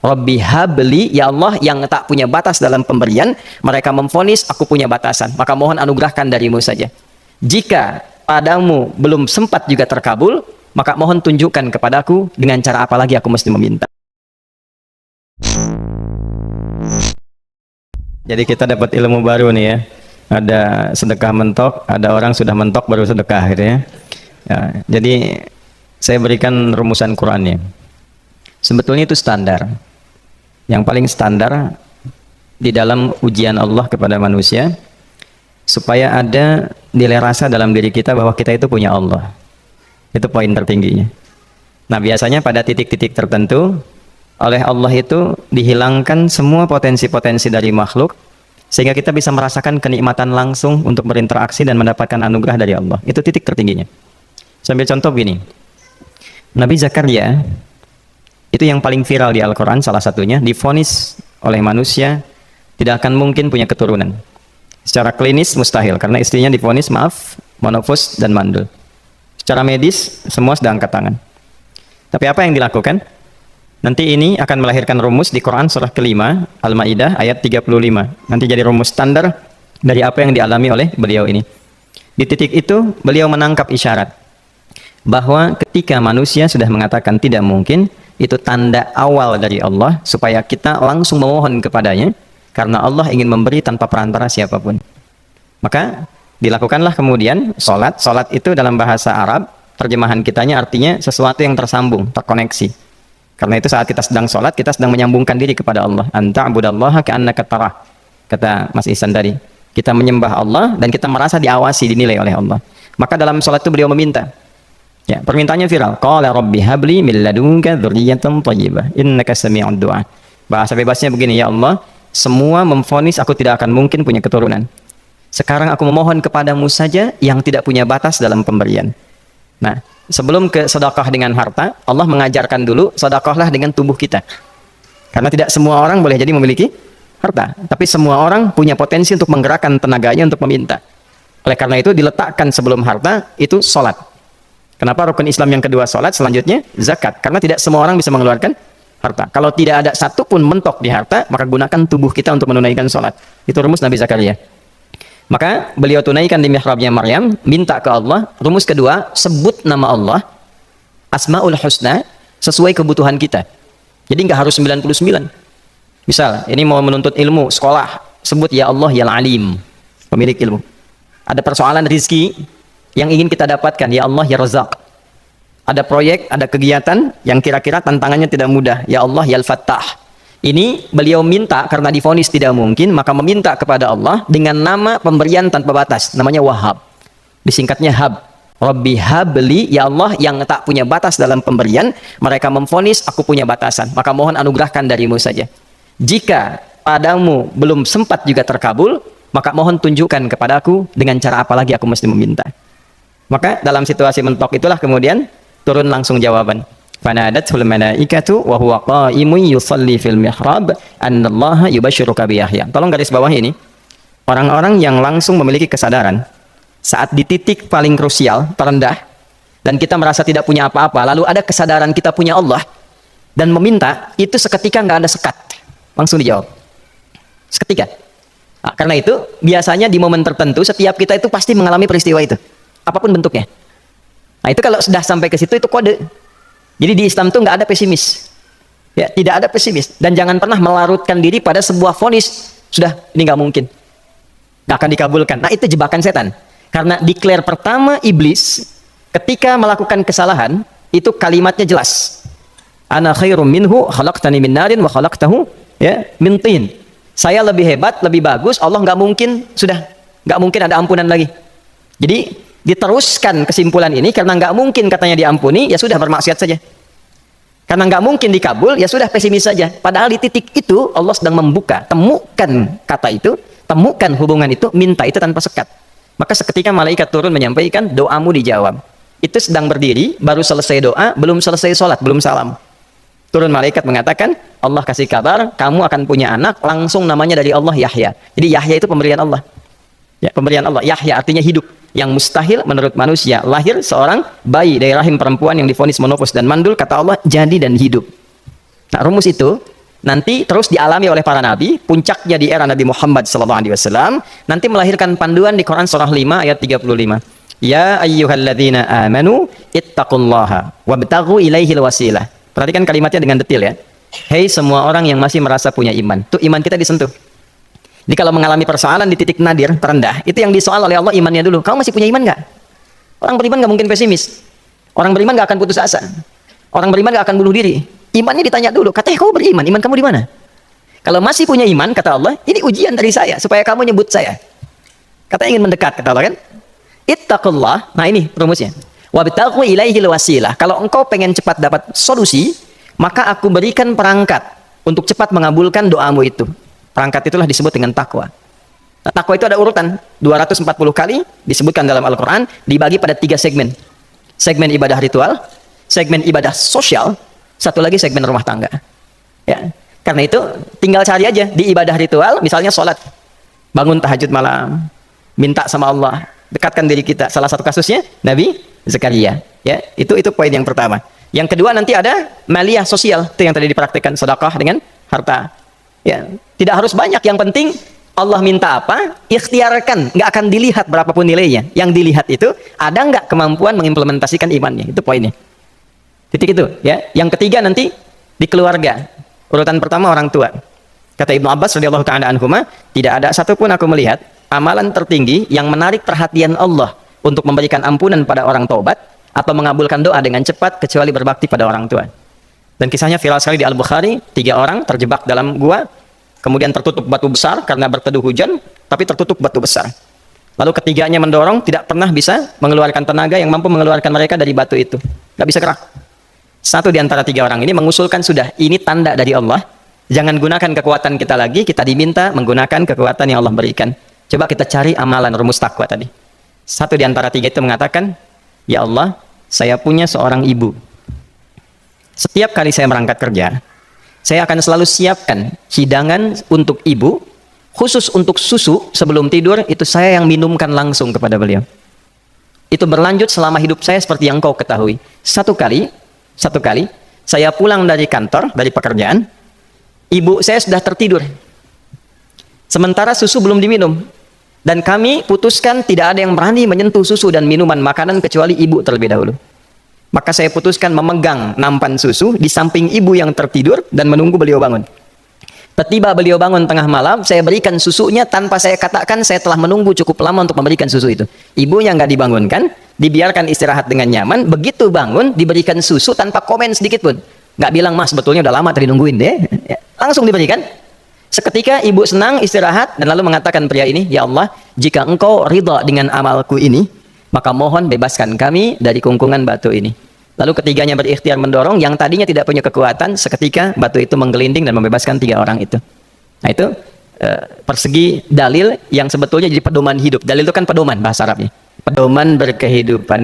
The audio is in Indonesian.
Rabbi habli, ya Allah yang tak punya batas dalam pemberian, mereka memvonis aku punya batasan, maka mohon anugerahkan darimu saja. Jika padamu belum sempat juga terkabul, maka mohon tunjukkan kepadaku dengan cara apa lagi aku mesti meminta. Jadi kita dapat ilmu baru nih ya. Ada sedekah mentok, ada orang sudah mentok baru sedekah gitu ya. Ya, jadi saya berikan rumusan Qurannya. Sebetulnya itu standar. Yang paling standar di dalam ujian Allah kepada manusia, supaya ada nilai rasa dalam diri kita bahwa kita itu punya Allah. Itu poin tertingginya. Nah, biasanya pada titik-titik tertentu oleh Allah itu dihilangkan semua potensi-potensi dari makhluk, sehingga kita bisa merasakan kenikmatan langsung untuk berinteraksi dan mendapatkan anugerah dari Allah. Itu titik tertingginya. Sambil contoh gini, Nabi Zakaria itu yang paling viral di Al-Quran, salah satunya divonis oleh manusia tidak akan mungkin punya keturunan. Secara klinis mustahil, karena istrinya divonis monofus dan mandul. Secara medis semua sudah angkat tangan. Tapi apa yang dilakukan? Nanti ini akan melahirkan rumus di Quran surah kelima Al-Maidah ayat 35. Nanti jadi rumus standar dari apa yang dialami oleh beliau ini. Di titik itu beliau menangkap isyarat bahwa ketika manusia sudah mengatakan tidak mungkin, itu tanda awal dari Allah supaya kita langsung memohon kepadanya, karena Allah ingin memberi tanpa perantara siapapun. Maka dilakukanlah kemudian sholat. Sholat itu dalam bahasa Arab, terjemahan kitanya artinya sesuatu yang tersambung, terkoneksi. Karena itu saat kita sedang sholat, kita sedang menyambungkan diri kepada Allah. Anta'budallaha ka'annaka tarah, kata Mas Ihsan tadi. Kita menyembah Allah dan kita merasa diawasi, dinilai oleh Allah. Maka dalam sholat itu beliau meminta. Ya, permintaannya viral. Qala rabbi habli min ladunka dzurriyyatan thayyibah innaka sami'ud du'a. Bahasa bebasnya begini, ya Allah, semua memvonis aku tidak akan mungkin punya keturunan. Sekarang aku memohon kepadamu saja yang tidak punya batas dalam pemberian. Nah, sebelum ke sedekah dengan harta, Allah mengajarkan dulu sedekahlah dengan tubuh kita. Karena tidak semua orang boleh jadi memiliki harta, tapi semua orang punya potensi untuk menggerakkan tenaganya untuk meminta. Oleh karena itu diletakkan sebelum harta itu sholat. Kenapa rukun Islam yang kedua sholat, selanjutnya zakat? Karena tidak semua orang bisa mengeluarkan harta. Kalau tidak ada satu pun mentok di harta, maka gunakan tubuh kita untuk menunaikan sholat. Itu rumus Nabi Zakaria. Maka beliau tunaikan di mihrabnya Maryam, minta ke Allah. Rumus kedua, sebut nama Allah, Asmaul Husna, sesuai kebutuhan kita. Jadi nggak harus 99. Misal, ini mau menuntut ilmu, sekolah, sebut ya Allah ya Alim, pemilik ilmu. Ada persoalan rizki yang ingin kita dapatkan, ya Allah ya Razak. Ada proyek, ada kegiatan yang kira-kira tantangannya tidak mudah, ya Allah ya Al-Fattah. Ini beliau minta karena divonis tidak mungkin, maka meminta kepada Allah dengan nama pemberian tanpa batas, namanya Wahhab. Disingkatnya Hab. Rabbi habli, ya Allah yang tak punya batas dalam pemberian, mereka memvonis aku punya batasan, maka mohon anugerahkan darimu saja. Jika padamu belum sempat juga terkabul, maka mohon tunjukkan kepadaku dengan cara apa lagi aku mesti meminta. Maka dalam situasi mentok itulah kemudian turun langsung jawaban. Fanadatul malaikatu wa huwa qa'imun yusalli fil mihrab annallaha yubashshiruka bi Yahya. Tolong garis bawah ini. Orang-orang yang langsung memiliki kesadaran saat di titik paling krusial, terendah, dan kita merasa tidak punya apa-apa, lalu ada kesadaran kita punya Allah dan meminta, itu seketika nggak ada sekat. Langsung dijawab. Seketika. Nah, karena itu biasanya di momen tertentu setiap kita itu pasti mengalami peristiwa itu. Apapun bentuknya. Nah, itu kalau sudah sampai ke situ itu kode. Jadi di Islam itu nggak ada pesimis. Ya, tidak ada pesimis. Dan jangan pernah melarutkan diri pada sebuah vonis. Sudah, ini nggak mungkin. Nggak akan dikabulkan. Nah, itu jebakan setan. Karena declare pertama iblis ketika melakukan kesalahan, itu kalimatnya jelas. Ana khairum minhu khalaqtani min narin wa khalaqtahu ya min tin. Saya lebih hebat, lebih bagus. Allah nggak mungkin, sudah nggak mungkin ada ampunan lagi. Jadi diteruskan kesimpulan ini karena nggak mungkin katanya diampuni, ya sudah bermaksiat saja. Karena nggak mungkin dikabul, ya sudah pesimis saja. Padahal di titik itu Allah sedang membuka, temukan kata itu, temukan hubungan itu, minta itu tanpa sekat. Maka seketika malaikat turun menyampaikan doamu dijawab. Itu sedang berdiri, baru selesai doa, belum selesai sholat, belum salam. Turun malaikat mengatakan, Allah kasih kabar, kamu akan punya anak, langsung namanya dari Allah Yahya. Jadi Yahya itu pemberian Allah. Ya, pemberian Allah. Yahya artinya hidup. Yang mustahil menurut manusia, lahir seorang bayi dari rahim perempuan yang divonis monofus dan mandul, kata Allah jadi dan hidup. Nah, rumus itu nanti terus dialami oleh para nabi, puncaknya di era Nabi Muhammad SAW, nanti melahirkan panduan di Quran surah 5 ayat 35. Ya ayyuhalladzina amanu ittaqullaha wabtaghu ilaihil wasilah. Perhatikan kalimatnya dengan detail ya. Hei semua orang yang masih merasa punya iman. Tuh iman kita disentuh. Jadi kalau mengalami persoalan di titik nadir, terendah, itu yang disoal oleh Allah imannya dulu. Kamu masih punya iman nggak? Orang beriman nggak mungkin pesimis. Orang beriman nggak akan putus asa. Orang beriman nggak akan bunuh diri. Imannya ditanya dulu. Katanya kamu beriman. Iman kamu di mana? Kalau masih punya iman, kata Allah, ini ujian dari saya supaya kamu nyebut saya. Katanya ingin mendekat, kata Allah kan? Ittaqullah. Nah ini rumusnya. Wabtaghu ilaihil wasilah. Kalau engkau pengen cepat dapat solusi, maka aku berikan perangkat untuk cepat mengabulkan doamu itu. Perangkat itulah disebut dengan takwa. Nah, takwa itu ada urutan 240 kali disebutkan dalam Al-Quran, dibagi pada 3 segmen. Segmen ibadah ritual, segmen ibadah sosial, satu lagi segmen rumah tangga. Ya, karena itu tinggal cari aja di ibadah ritual, misalnya sholat, bangun tahajud malam, minta sama Allah, dekatkan diri kita. Salah satu kasusnya Nabi Zakaria. Ya, itu poin yang pertama. Yang kedua nanti ada maliyah sosial, itu yang tadi dipraktikkan, sedekah dengan harta. Ya, tidak harus banyak, yang penting Allah minta apa, ikhtiarkan, nggak akan dilihat berapapun nilainya. Yang dilihat itu ada nggak kemampuan mengimplementasikan imannya, itu poinnya. Titik itu, ya. Yang ketiga nanti di keluarga. Urutan pertama orang tua. Kata Ibnu Abbas radhiyallahu ta'ala anhuma, tidak ada satupun aku melihat amalan tertinggi yang menarik perhatian Allah untuk memberikan ampunan pada orang taubat atau mengabulkan doa dengan cepat kecuali berbakti pada orang tua. Dan kisahnya viral sekali di Al-Bukhari, 3 orang terjebak dalam gua, kemudian tertutup batu besar karena berteduh hujan, tapi tertutup batu besar. Lalu ketiganya mendorong, tidak pernah bisa mengeluarkan tenaga yang mampu mengeluarkan mereka dari batu itu. Nggak bisa gerak. Satu di antara 3 orang ini mengusulkan, sudah, ini tanda dari Allah, jangan gunakan kekuatan kita lagi, kita diminta menggunakan kekuatan yang Allah berikan. Coba kita cari amalan rumus takwa tadi. Satu di antara 3 itu mengatakan, ya Allah, saya punya seorang ibu. Setiap kali saya berangkat kerja, saya akan selalu siapkan hidangan untuk ibu, khusus untuk susu sebelum tidur, itu saya yang minumkan langsung kepada beliau. Itu berlanjut selama hidup saya seperti yang kau ketahui. Satu kali, saya pulang dari kantor, dari pekerjaan, ibu saya sudah tertidur. Sementara susu belum diminum. Dan kami putuskan tidak ada yang berani menyentuh susu dan minuman makanan kecuali ibu terlebih dahulu. Maka saya putuskan memegang nampan susu di samping ibu yang tertidur dan menunggu beliau bangun. Tiba beliau bangun tengah malam, saya berikan susunya tanpa saya katakan saya telah menunggu cukup lama untuk memberikan susu itu. Ibunya nggak dibangunkan, dibiarkan istirahat dengan nyaman. Begitu bangun, diberikan susu tanpa komen sedikit pun. Nggak bilang, mas sebetulnya udah lama tadi nungguin deh. Langsung diberikan. Seketika ibu senang istirahat dan lalu mengatakan pria ini, ya Allah, jika engkau ridha dengan amalku ini, maka mohon bebaskan kami dari kungkungan batu ini. Lalu ketiganya berikhtiar mendorong, yang tadinya tidak punya kekuatan, seketika batu itu menggelinding dan membebaskan 3 orang itu. Nah itu persegi dalil yang sebetulnya jadi pedoman hidup. Dalil itu kan pedoman bahasa Arabnya. Pedoman berkehidupan.